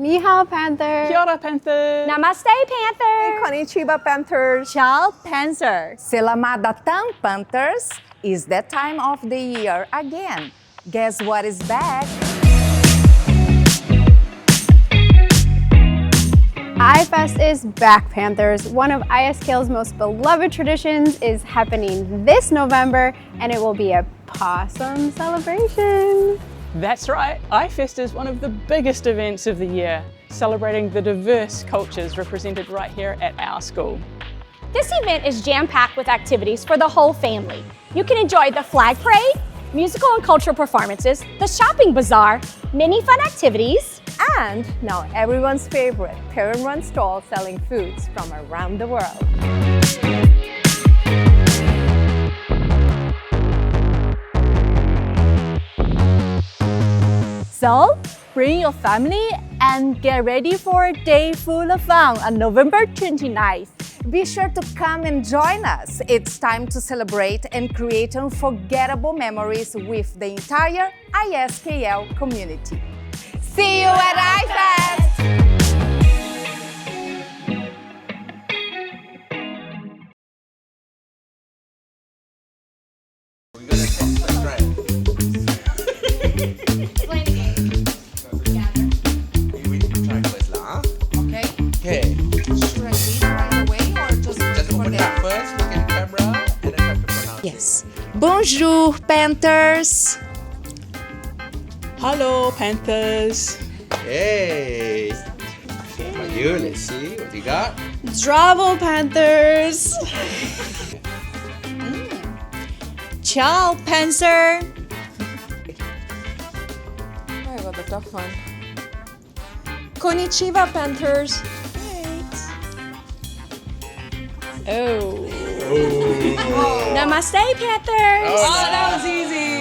Ni hao, Panther. Kia ora, Panthers. Namaste, Panther. Konnichiwa, Panthers. Ciao, Panzer. Selamat datang, Panthers. It's that time of the year again. Guess what is back? iFest is back, Panthers. One of ISKL's most beloved traditions is happening this November, and it will be a possum celebration. That's right, iFest is one of the biggest events of the year, celebrating the diverse cultures represented right here at our school. This event is jam-packed with activities for the whole family. You can enjoy the flag parade, musical and cultural performances, the shopping bazaar, many fun activities, And now everyone's favorite, parent-run stall selling foods from around the world. So, bring your family and get ready for a day full of fun on November 29th. Be sure to come and join us. It's time to celebrate and create unforgettable memories with the entire ISKL community. See you at iFest! We're gonna test the strength. We try first lah. Okay. Okay. Should I read right away or just Open it up first. Look at the camera and then try to pronounce it. Yes. Bonjour, Panthers. Hello, Panthers. Hey. How about you? Let's see what you got. Bravo, Panthers! Ciao, Panzer! I got the tough one. Konnichiwa, Panthers. Oh. Namaste, Panthers! Oh, that was easy.